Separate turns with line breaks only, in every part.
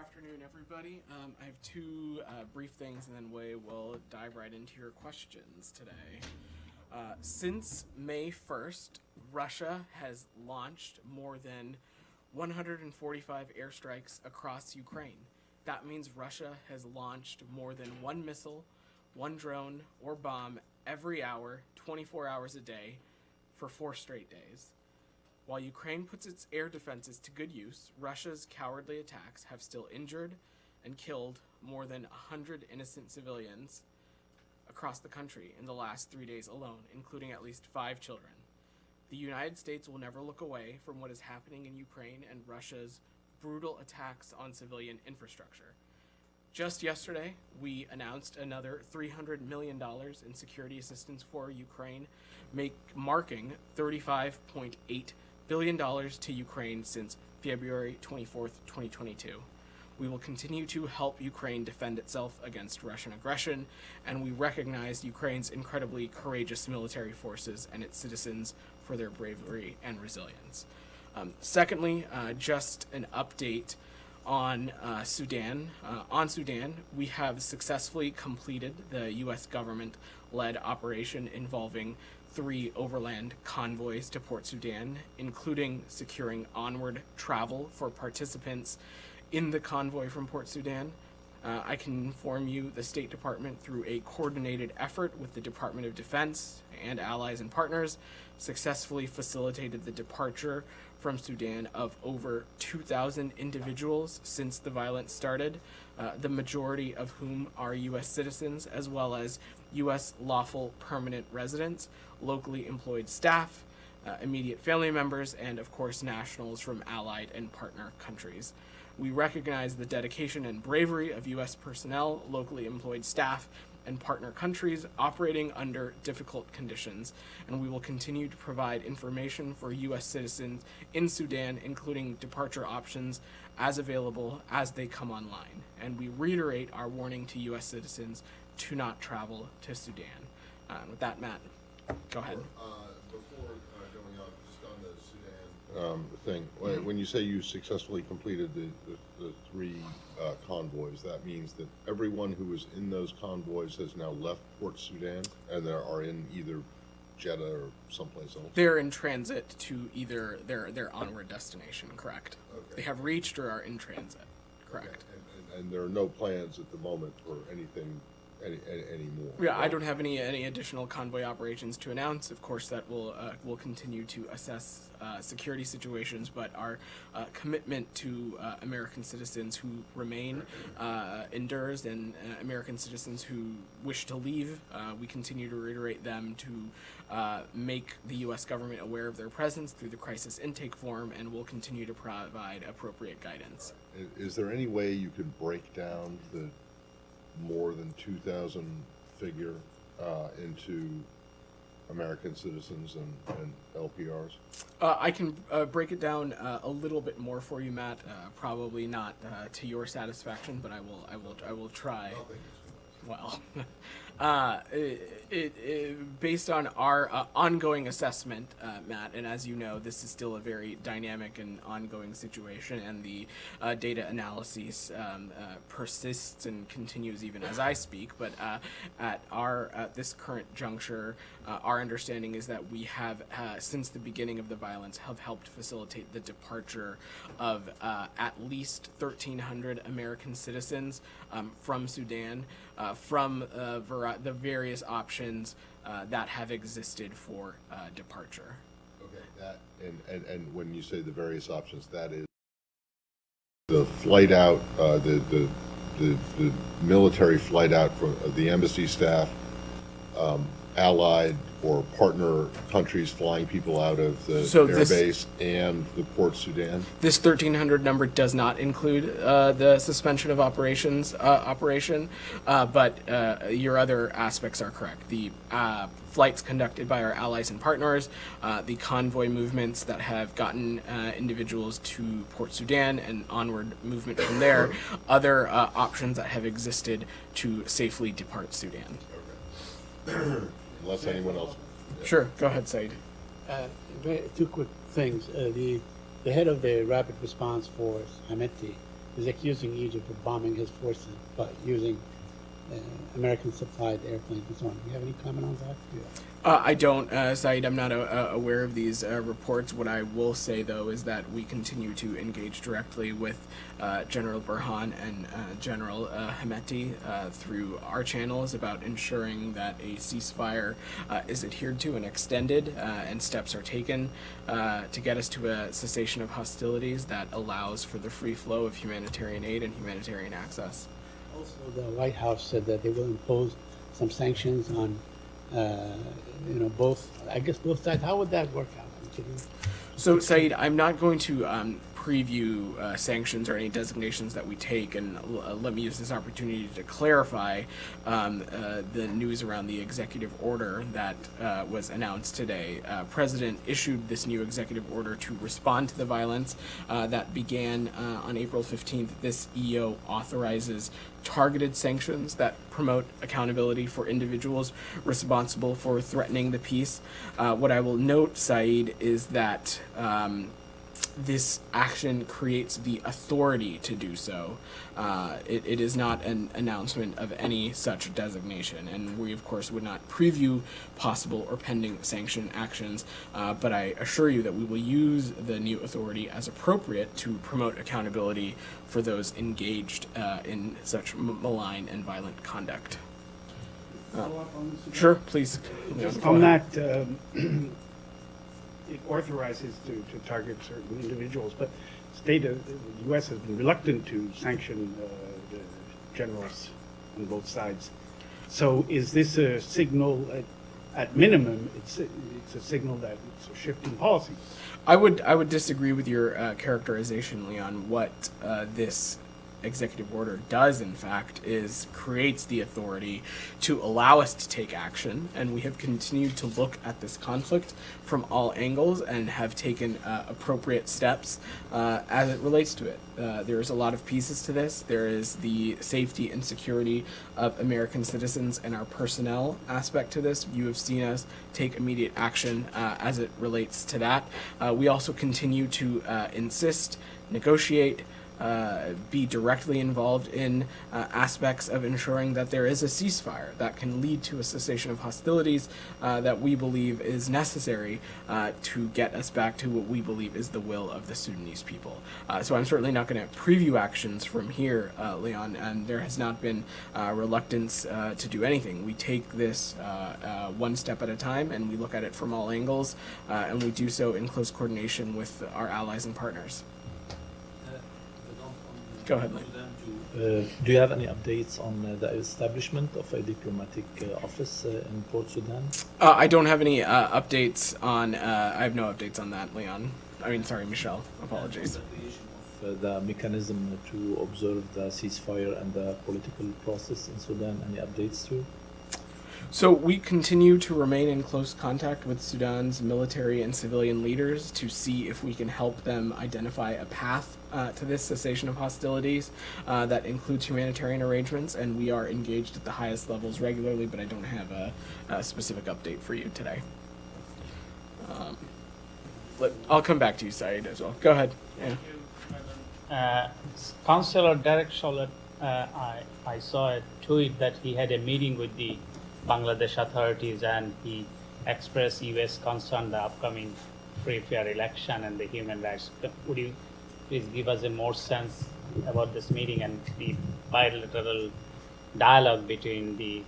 afternoon, everybody. I have two brief things, and then we will dive right into your questions today. Since May 1st, Russia has launched more than 145 airstrikes across Ukraine. That means Russia has launched more than one missile, one drone, or bomb every hour, 24 hours a day, for 4 straight days. While Ukraine puts its air defenses to good use, Russia's cowardly attacks have still injured and killed more than 100 innocent civilians across the country in the last 3 days alone, including at least 5 children. The United States will never look away from what is happening in Ukraine and Russia's brutal attacks on civilian infrastructure. Just yesterday, we announced another $300 million in security assistance for Ukraine, marking $35.8 billion to Ukraine since February 24th, 2022. We will continue to help Ukraine defend itself against Russian aggression, and we recognize Ukraine's incredibly courageous military forces and its citizens for their bravery and resilience. Secondly, just an update on Sudan. On Sudan, we have successfully completed the U.S. government-led operation involving 3 overland convoys to Port Sudan, including securing onward travel for participants in the convoy from Port Sudan. I can inform you the State Department, through a coordinated effort with the Department of Defense and allies and partners, successfully facilitated the departure from Sudan of over 2,000 individuals since the violence started, the majority of whom are U.S. citizens, as well as U.S. lawful permanent residents, locally employed staff, immediate family members, and of course nationals from allied and partner countries. We recognize the dedication and bravery of U.S. personnel, locally employed staff, and partner countries operating under difficult conditions, and we will continue to provide information for U.S. citizens in Sudan, including departure options as available as they come online. And we reiterate our warning to U.S. citizens to not travel to Sudan. With that, Matt, go ahead.
Before going on, just on the Sudan thing, when you say you successfully completed the 3 convoys, that means that everyone who was in those convoys has now left Port Sudan and they are in either Jeddah or someplace else?
They're in transit to either their onward destination, correct? Okay. They have reached or are in transit, correct.
Okay. And there are no plans at the moment for anything anymore.
Yeah, I don't have any additional convoy operations to announce. Of course, that will continue to assess security situations, but our commitment to American citizens who remain endures, and American citizens who wish to leave, we continue to reiterate them to make the U.S. government aware of their presence through the crisis intake form, and will continue to provide appropriate guidance.
Is there any way you could break down the more than 2,000 figure into American citizens and LPRs?
I can break it down a little bit more for you, Matt. Probably not to your satisfaction, but I will try. Well, based on our ongoing assessment, Matt, and as you know, this is still a very dynamic and ongoing situation, and the data analysis persists and continues even as I speak. But at this current juncture, our understanding is that we have, since the beginning of the violence, have helped facilitate the departure of at least 1,300 American citizens from Sudan, from the various options that have existed for departure.
Okay, that and when you say the various options, that is the flight out, the military flight out from the embassy staff, allied or partner countries flying people out of the airbase and the Port Sudan? This
1,300 number does not include the suspension of operations operation, but your other aspects are correct. The flights conducted by our allies and partners, the convoy movements that have gotten individuals to Port Sudan and onward movement from there, other options that have existed to safely depart Sudan.
Okay. Unless anyone else.
Sure, go ahead, Said.
2 quick things. The head of the Rapid Response Force, Hameti, is accusing Egypt of bombing his forces by using American-supplied airplanes and so on. Do you have any comment on that? Yeah.
I don't, Saeed. I'm not aware of these reports. What I will say, though, is that we continue to engage directly with General Burhan and General Hemeti through our channels about ensuring that a ceasefire is adhered to and extended, and steps are taken to get us to a cessation of hostilities that allows for the free flow of humanitarian aid and humanitarian access.
Also, the White House said that they will impose some sanctions on, both sides. How would that work out?
So, Saeed, I'm not going to preview sanctions or any designations that we take, and let me use this opportunity to clarify the news around the executive order that was announced today. President issued this new executive order to respond to the violence that began on April 15th. This EO authorizes targeted sanctions that promote accountability for individuals responsible for threatening the peace. What I will note, Saeed, is that this action creates the authority to do so. It is not an announcement of any such designation, and we, of course, would not preview possible or pending sanction actions, but I assure you that we will use the new authority as appropriate to promote accountability for those engaged in such malign and violent conduct. Sure, please.
Just on that, it authorizes to target certain individuals, but the U.S. has been reluctant to sanction the generals on both sides. So is this a signal, at minimum, it's a signal that it's a shift in policy?
I would disagree with your characterization, Leon. What this executive order does, in fact, is creates the authority to allow us to take action, and we have continued to look at this conflict from all angles and have taken appropriate steps as it relates to it. There's a lot of pieces to this. There is the safety and security of American citizens and our personnel aspect to this. You have seen us take immediate action as it relates to that. We also continue to insist, negotiate, be directly involved in aspects of ensuring that there is a ceasefire that can lead to a cessation of hostilities that we believe is necessary to get us back to what we believe is the will of the Sudanese people. So I'm certainly not going to preview actions from here, Leon, and there has not been reluctance to do anything. We take this one step at a time, and we look at it from all angles, and we do so in close coordination with our allies and partners. Go ahead, Lee.
Do you have any updates on the establishment of a diplomatic office in Port Sudan?
I don't have any updates on. I have no updates on that, Leon. I mean, sorry, Michelle. Apologies.
The mechanism to observe the ceasefire and the political process in Sudan. Any updates too?
So we continue to remain in close contact with Sudan's military and civilian leaders to see if we can help them identify a path to this cessation of hostilities that includes humanitarian arrangements, and we are engaged at the highest levels regularly, but I don't have a specific update for you today. I'll come back to you, Saeed, as well. Go ahead. Yeah.
Councillor Derek Chollet, I saw a tweet that he had a meeting with the Bangladesh authorities, and he expressed U.S. concern the upcoming free, fair election and the human rights. Would you please give us a more sense about this meeting and the bilateral dialogue between the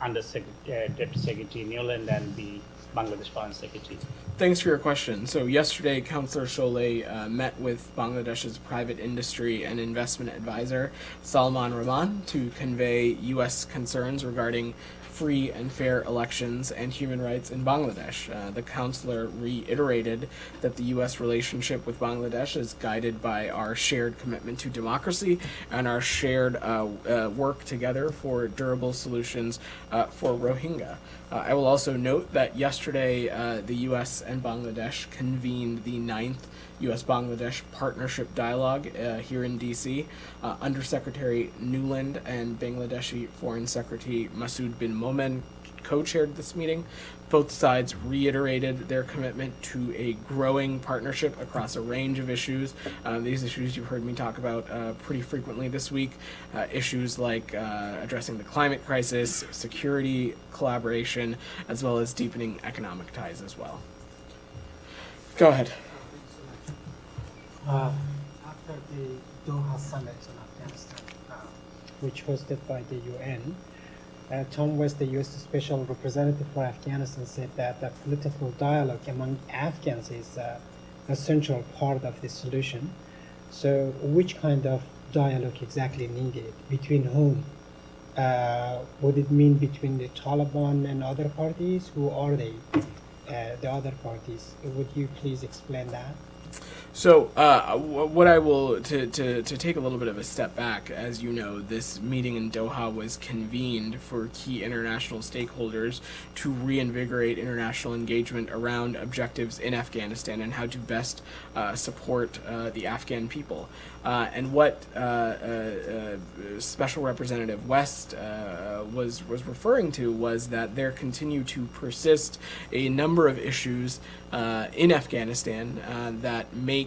Deputy Secretary Newland and the Bangladesh Foreign Secretary?
Thanks for your question. So yesterday, Councillor Sholay met with Bangladesh's private industry and investment advisor, Salman Rahman, to convey U.S. concerns regarding free and fair elections and human rights in Bangladesh. The councillor reiterated that the U.S. relationship with Bangladesh is guided by our shared commitment to democracy and our shared work together for durable solutions for Rohingya. I will also note that yesterday the U.S. and Bangladesh convened the 9th U.S.-Bangladesh Partnership Dialogue here in D.C. Undersecretary Newland and Bangladeshi Foreign Secretary Masood bin Momen co-chaired this meeting. Both sides reiterated their commitment to a growing partnership across a range of issues. These issues you've heard me talk about pretty frequently this week. Issues like addressing the climate crisis, security, collaboration, as well as deepening economic ties as well. Go ahead.
After the Doha summit in Afghanistan, which hosted by the UN, Tom West, the U.S. Special Representative for Afghanistan, said that the political dialogue among Afghans is a central part of the solution. So which kind of dialogue exactly needed? Between whom? Would it mean between the Taliban and other parties? Who are they, the other parties? Would you please explain that?
So what I will, to take a little bit of a step back, as you know, this meeting in Doha was convened for key international stakeholders to reinvigorate international engagement around objectives in Afghanistan and how to best support the Afghan people. And what Special Representative West was referring to was that there continue to persist a number of issues in Afghanistan that make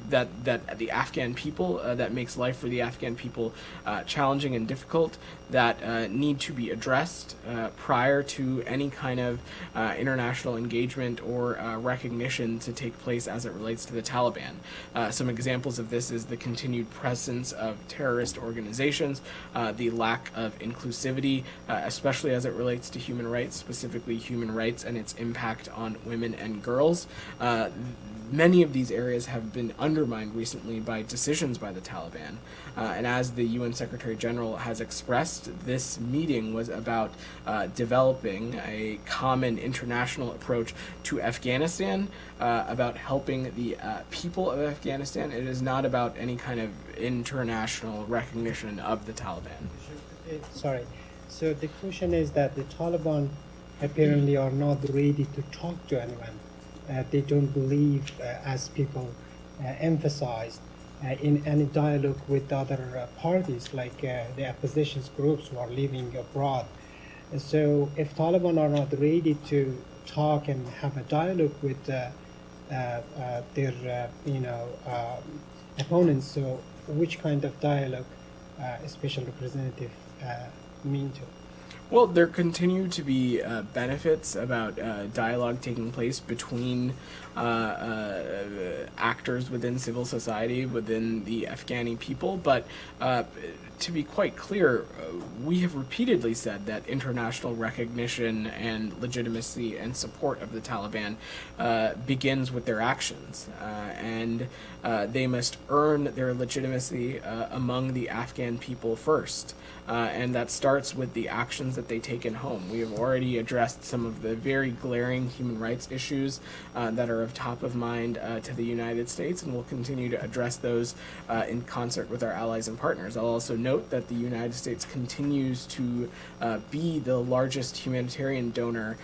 that the Afghan people, that makes life for the Afghan people challenging and difficult, that need to be addressed prior to any kind of international engagement or recognition to take place as it relates to the Taliban. Some examples of this is the continued presence of terrorist organizations, the lack of inclusivity, especially as it relates to human rights, specifically human rights and its impact on women and girls. Many of these areas have been undermined recently by decisions by the Taliban. And as the UN Secretary General has expressed, this meeting was about developing a common international approach to Afghanistan, about helping the people of Afghanistan. It is not about any kind of international recognition of the Taliban.
Sorry. So the question is that the Taliban apparently are not ready to talk to anyone. They don't believe, as people emphasized, in any dialogue with other parties, like the opposition groups who are living abroad. And so if Taliban are not ready to talk and have a dialogue with their opponents, so which kind of dialogue Special Representative mean to?
Well, there continue to be benefits about dialogue taking place between actors within civil society, within the Afghani people, but to be quite clear, we have repeatedly said that international recognition and legitimacy and support of the Taliban begins with their actions, and they must earn their legitimacy among the Afghan people first. And that starts with the actions that they take in home. We have already addressed some of the very glaring human rights issues that are of top of mind to the United States, and we'll continue to address those in concert with our allies and partners. I'll also note that the United States continues to be the largest humanitarian donor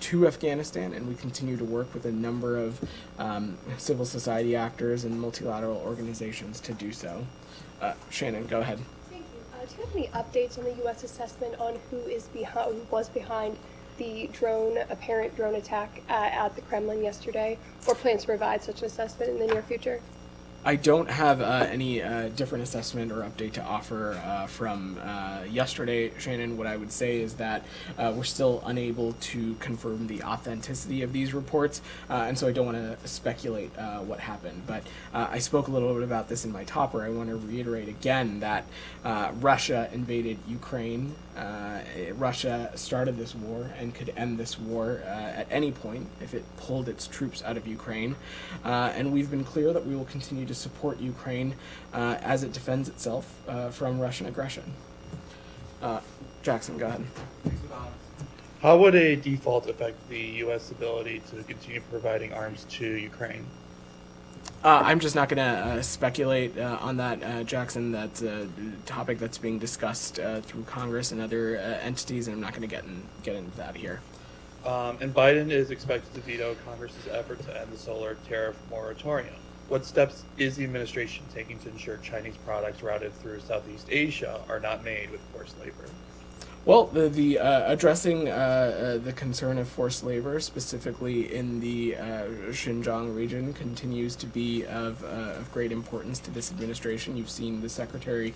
to Afghanistan, and we continue to work with a number of civil society actors and multilateral organizations to do so. Shannon, go ahead.
Do you have any updates on the U.S. assessment on who was behind the apparent drone attack at the Kremlin yesterday, or plans to provide such an assessment in the near future?
I don't have any different assessment or update to offer from yesterday, Shannon. What I would say is that we're still unable to confirm the authenticity of these reports, and so I don't want to speculate what happened. But I spoke a little bit about this in my topper. I want to reiterate again that Russia invaded Ukraine. Russia started this war and could end this war at any point if it pulled its troops out of Ukraine. And we've been clear that we will continue to support Ukraine as it defends itself from Russian aggression. Jackson, go ahead.
How would a default affect the U.S. ability to continue providing arms to Ukraine?
I'm just not going to speculate on that, Jackson. That's a topic that's being discussed through Congress and other entities, and I'm not going to get into that here.
And Biden is expected to veto Congress's effort to end the solar tariff moratorium. what steps is the administration taking to ensure Chinese products routed through Southeast Asia are not made with forced labor?
Well, the addressing the concern of forced labor, specifically in the Xinjiang region, continues to be of great importance to this administration. You've seen the secretary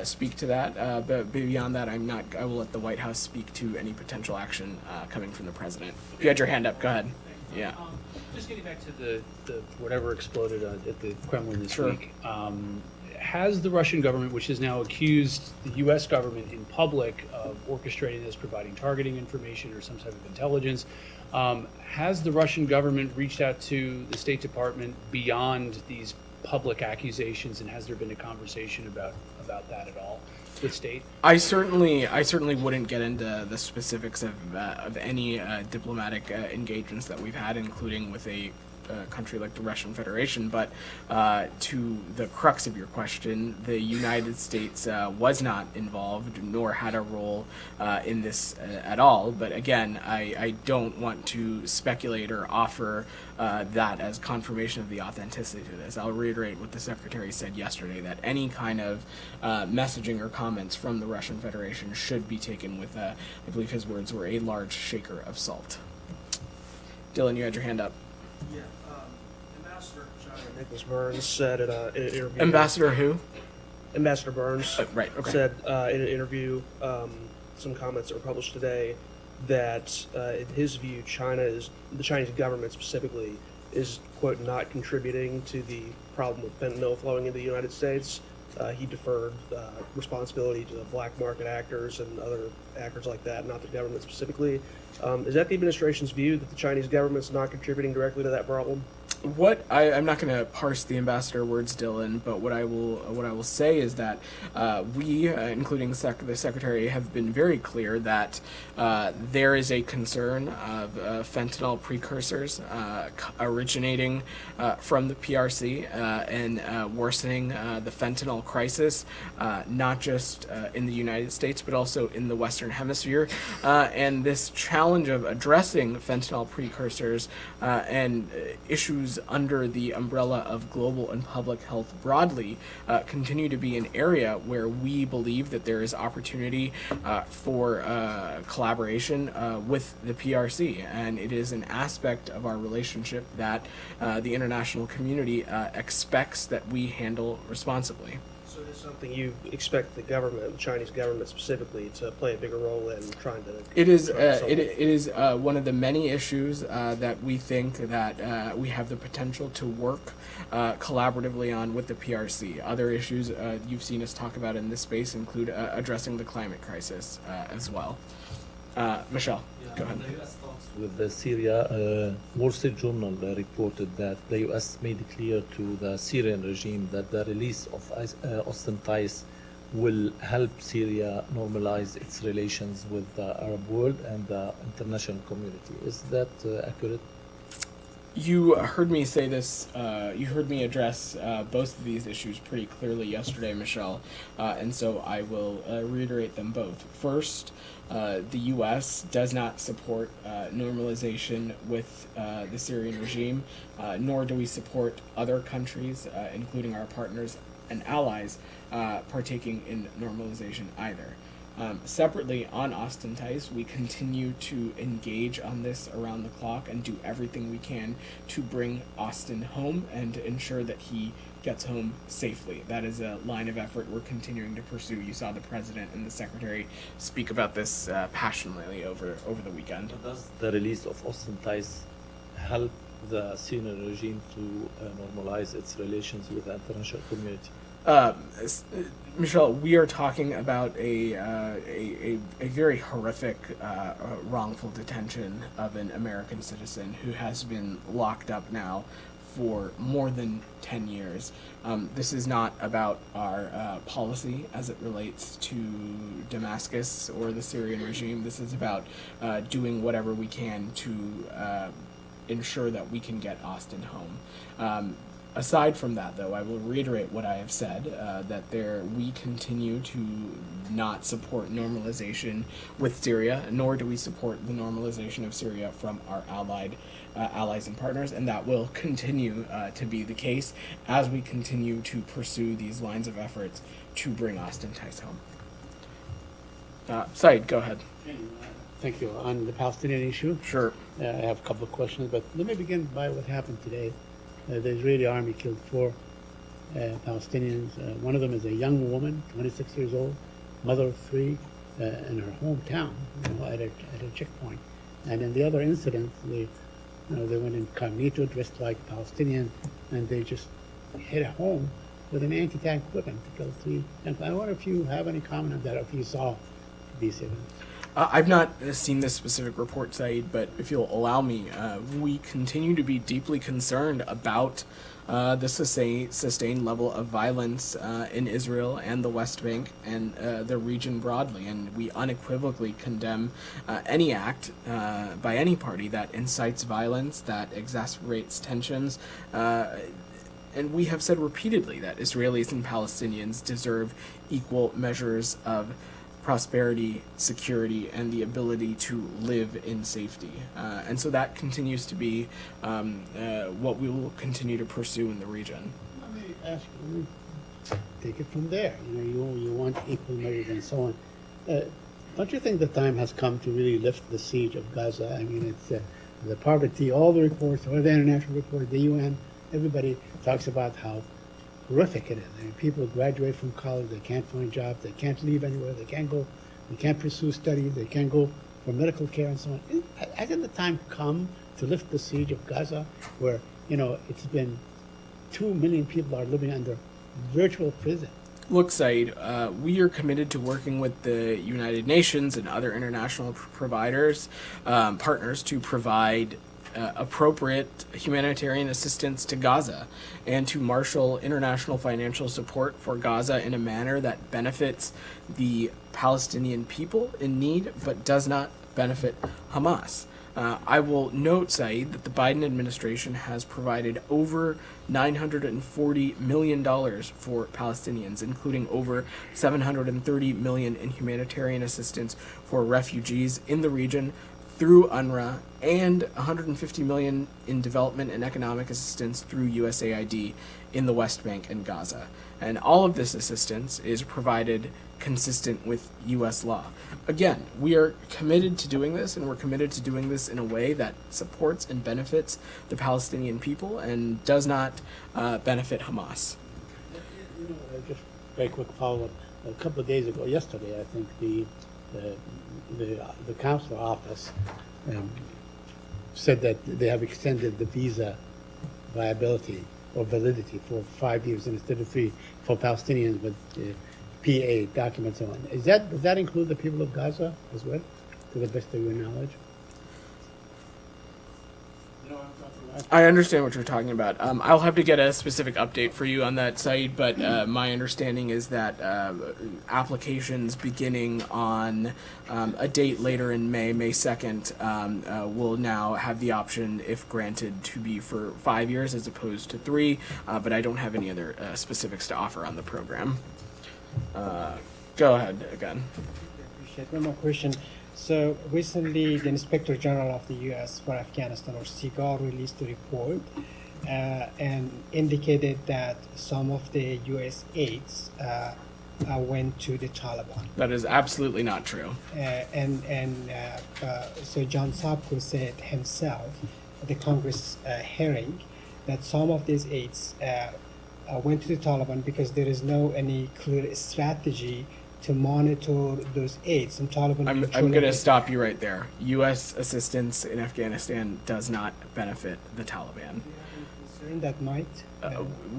speak to that, but beyond that, I will let the White House speak to any potential action coming from the president. If you had your hand up, go ahead. Yeah.
Just getting back to the whatever exploded at the Kremlin this
Sure.
week. Has the Russian government, which has now accused the U.S. government in public of orchestrating this, providing targeting information or some type of intelligence, has the Russian government reached out to the State Department beyond these public accusations, and has there been a conversation about that at all with state?
I certainly wouldn't get into the specifics of any diplomatic engagements that we've had, including with a country like the Russian Federation, but to the crux of your question, the United States was not involved nor had a role in this at all. But again, I don't want to speculate or offer that as confirmation of the authenticity to this. I'll reiterate what the Secretary said yesterday, that any kind of messaging or comments from the Russian Federation should be taken with, I believe his words were, a large shaker of salt. Dylan, you had your hand up.
Yeah, Ambassador Nicholas Burns said in an interview.
Ambassador who?
Ambassador Burns.
Right. Okay.
Said in an interview, some comments that were published today, that in his view, the Chinese government specifically is, quote, not contributing to the problem with fentanyl flowing into the United States. He deferred responsibility to the black market actors and other actors like that, not the government specifically. Is that the administration's view, that the Chinese government's not contributing directly to that problem?
I'm not going to parse the ambassador words, Dylan, but what I will say is that we, including the secretary, have been very clear that there is a concern of fentanyl precursors originating from the PRC and worsening the fentanyl crisis, not just in the United States but also in the Western Hemisphere, and this challenge of addressing fentanyl precursors and issues under the umbrella of global and public health broadly continue to be an area where we believe that there is opportunity for collaboration with the PRC, and it is an aspect of our relationship that the international community expects that we handle responsibly.
So it is something you expect the government, the Chinese government specifically, to play a bigger role in trying to...
It is one of the many issues that we think that we have the potential to work collaboratively on with the PRC. Other issues you've seen us talk about in this space include addressing the climate crisis as well. Michelle, go ahead.
The U.S. talks with Syria, Wall Street Journal reported that the U.S. made it clear to the Syrian regime that the release of Austin Tice will help Syria normalize its relations with the Arab world and the international community. Is that accurate?
You heard me say this, you heard me address both of these issues pretty clearly yesterday, Michelle, and so I will reiterate them both. First, the U.S. does not support normalization with the Syrian regime, nor do we support other countries, including our partners and allies, partaking in normalization either. Separately, on Austin Tice, we continue to engage on this around the clock and do everything we can to bring Austin home and to ensure that he gets home safely. That is a line of effort we're continuing to pursue. You saw the President and the Secretary speak about this passionately over the weekend.
Does the release of Austin Tice help the Syrian regime to normalize its relations with the international community?
Michelle, we are talking about a very horrific wrongful detention of an American citizen who has been locked up now for more than 10 years. This is not about our policy as it relates to Damascus or the Syrian regime. This is about doing whatever we can to ensure that we can get Austin home. Aside from that, though, I will reiterate what I have said, that we continue to not support normalization with Syria, nor do we support the normalization of Syria from our allies and partners, and that will continue to be the case as we continue to pursue these lines of efforts to bring ostentatious home. Said, go ahead.
Thank you. On the Palestinian issue,
Sure.
I have a couple of questions, but let me begin by what happened today. The Israeli army killed 4 Palestinians. One of them is a young woman, 26 years old, mother of 3, in her hometown, at a checkpoint. And in the other incident, they went incognito, dressed like Palestinians, and they just hit a home with an anti-tank weapon to kill 3. And I wonder if you have any comment on that, or if you saw these events.
I've not seen this specific report, Said, but if you'll allow me, we continue to be deeply concerned about the sustained level of violence in Israel and the West Bank and the region broadly, and we unequivocally condemn any act by any party that incites violence, that exacerbates tensions, and we have said repeatedly that Israelis and Palestinians deserve equal measures of prosperity, security, and the ability to live in safety. And so that continues to be what we will continue to pursue in the region.
Let me ask you, take it from there. You want equal measures and so on. Don't you think the time has come to really lift the siege of Gaza? I mean, it's the poverty, all the reports, all the international reports, the UN, everybody talks about how horrific it is. I mean, people graduate from college, they can't find jobs, they can't leave anywhere, they can't pursue studies, they can't go for medical care and so on. Hasn't the time come to lift the siege of Gaza, where, it's been 2 million people are living under virtual prison?
Look, Said, we are committed to working with the United Nations and other international providers, partners, to provide appropriate humanitarian assistance to Gaza and to marshal international financial support for Gaza in a manner that benefits the Palestinian people in need but does not benefit Hamas. I will note, Said, that the Biden administration has provided over $940 million for Palestinians, including over $730 million in humanitarian assistance for refugees in the region through UNRWA, and $150 million in development and economic assistance through USAID in the West Bank and Gaza. And all of this assistance is provided consistent with U.S. law. Again, we are committed to doing this, and we're committed to doing this in a way that supports and benefits the Palestinian people and does not benefit Hamas.
Just very quick follow-up. A couple of days ago, yesterday, I think, the consular office said that they have extended the visa viability or validity for 5 years instead of 3 for Palestinians with PA documents and so on. Does that include the people of Gaza as well, to the best of your knowledge?
I understand what you're talking about. I'll have to get a specific update for you on that site, but my understanding is that applications beginning on a date later in May 2nd, will now have the option, if granted, to be for 5 years as opposed to 3, but I don't have any other specifics to offer on the program. Go ahead again.
I appreciate one more question. So recently, the Inspector General of the U.S. for Afghanistan, or SIGAR, released a report and indicated that some of the U.S. aids went to the Taliban.
That is absolutely not true.
So John Sapko said himself at the Congress hearing that some of these aids went to the Taliban because there is no any clear strategy to monitor those aids. And Taliban.
I'm going to stop you right there. U.S. assistance in Afghanistan does not benefit the Taliban.
Concern that might.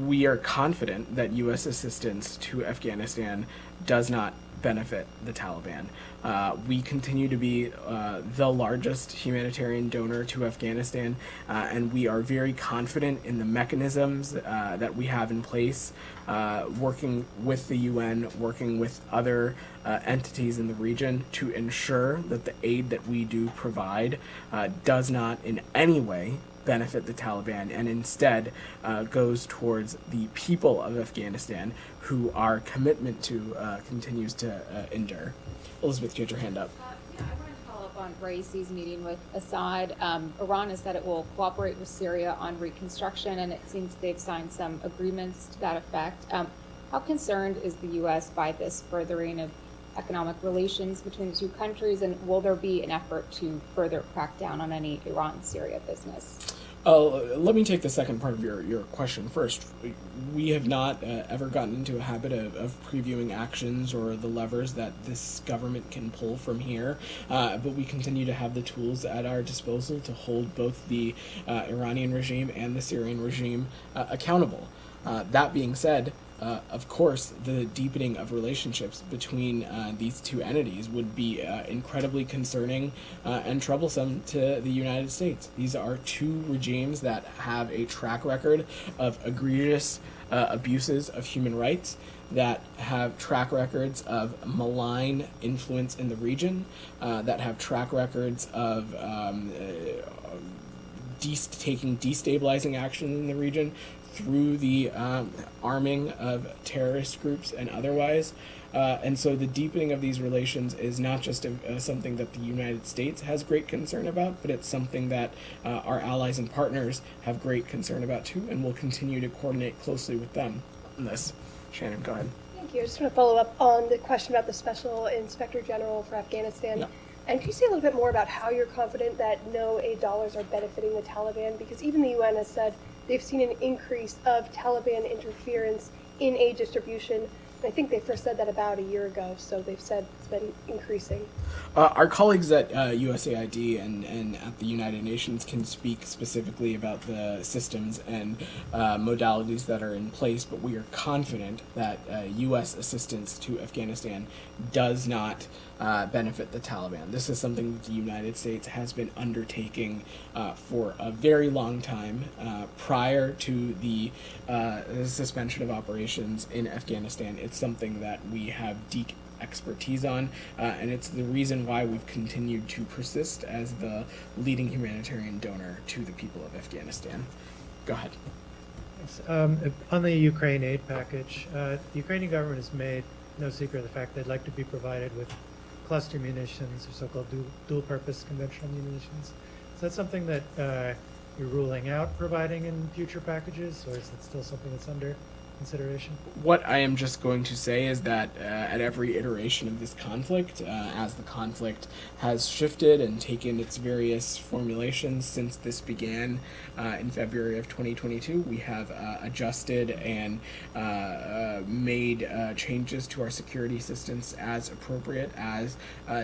We are confident that U.S. assistance to Afghanistan does not benefit the Taliban. We continue to be the largest humanitarian donor to Afghanistan, and we are very confident in the mechanisms that we have in place, working with the UN, working with other entities in the region to ensure that the aid that we do provide does not in any way benefit the Taliban and instead goes towards the people of Afghanistan, who our commitment to continues to endure. Elizabeth, you had your hand up.
Yeah, I wanted to follow up on Raisi's meeting with Assad. Iran has said it will cooperate with Syria on reconstruction, and it seems they've signed some agreements to that effect. How concerned is the U.S. by this furthering of economic relations between the two countries, and will there be an effort to further crack down on any Iran-Syria business?
Let me take the second part of your question first. We have not ever gotten into a habit of previewing actions or the levers that this government can pull from here, but we continue to have the tools at our disposal to hold both the Iranian regime and the Syrian regime accountable. That being said, of course, the deepening of relationships between these two entities would be incredibly concerning and troublesome to the United States. These are two regimes that have a track record of egregious abuses of human rights, that have track records of malign influence in the region, that have track records of taking destabilizing action in the region through the arming of terrorist groups and otherwise. And so the deepening of these relations is not just something that the United States has great concern about, but it's something that our allies and partners have great concern about too, and we'll continue to coordinate closely with them on this. Shannon, go ahead.
Thank you. I just want to follow up on the question about the Special Inspector General for Afghanistan.
Yeah.
And can you say a little bit more about how you're confident that no aid dollars are benefiting the Taliban? Because even the UN has said they've seen an increase of Taliban interference in aid distribution. I think they first said that about a year ago, so they've said it's been increasing.
Our colleagues at USAID and at the United Nations can speak specifically about the systems and modalities that are in place, but we are confident that U.S. assistance to Afghanistan does not benefit the Taliban. This is something that the United States has been undertaking for a very long time prior to the suspension of operations in Afghanistan. It's something that we have deep expertise on, and it's the reason why we've continued to persist as the leading humanitarian donor to the people of Afghanistan. Go ahead.
On the Ukraine aid package, the Ukrainian government has made no secret of the fact they'd like to be provided with cluster munitions, or so-called dual-purpose conventional munitions. Is that something that you're ruling out providing in future packages, or is it still something that's under consideration?
What I am just going to say is that at every iteration of this conflict, as the conflict has shifted and taken its various formulations since this began in February of 2022, we have adjusted and made changes to our security systems as appropriate, as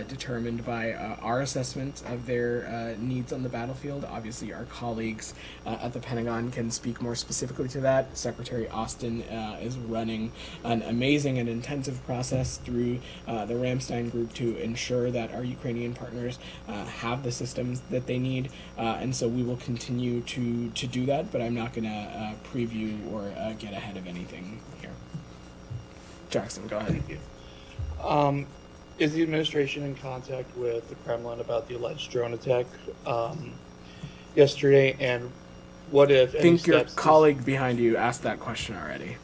determined by our assessment of their needs on the battlefield. Obviously, our colleagues at the Pentagon can speak more specifically to that. Secretary Austin is running an amazing and intensive process through the Ramstein Group to ensure that our Ukrainian partners have the systems that they need, and so we will continue to do that, but I'm not going to preview or get ahead of anything here. Jackson, go ahead.
Thank you. Is the administration in contact with the Kremlin about the alleged drone attack yesterday, and what if
I think your colleague behind you asked that question already.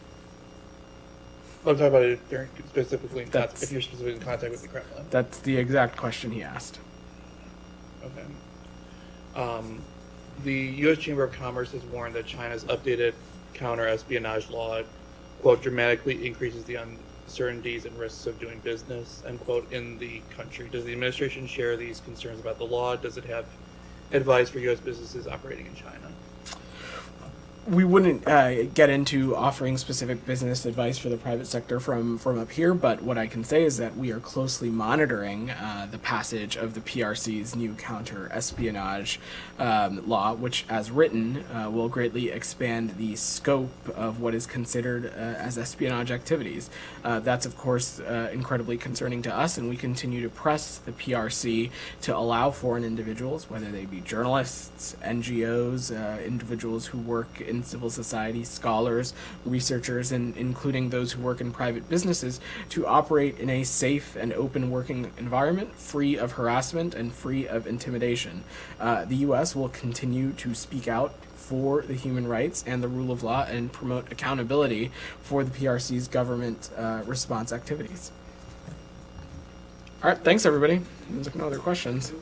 I'm talking about it during, specifically if you're specifically in contact with the Kremlin.
That's the exact question he asked.
Okay. The U.S. Chamber of Commerce has warned that China's updated counter-espionage law, quote, dramatically increases the uncertainties and risks of doing business, end quote, in the country. Does the administration share these concerns about the law? Does it have advice for U.S. businesses operating in China?
We wouldn't get into offering specific business advice for the private sector from up here, but what I can say is that we are closely monitoring the passage of the PRC's new counter-espionage law, which, as written, will greatly expand the scope of what is considered as espionage activities. That's, of course, incredibly concerning to us, and we continue to press the PRC to allow foreign individuals, whether they be journalists, NGOs, individuals who work and civil society, scholars, researchers, and including those who work in private businesses to operate in a safe and open working environment, free of harassment and free of intimidation. The U.S. will continue to speak out for the human rights and the rule of law and promote accountability for the PRC's government response activities. All right, thanks everybody. There's no other questions.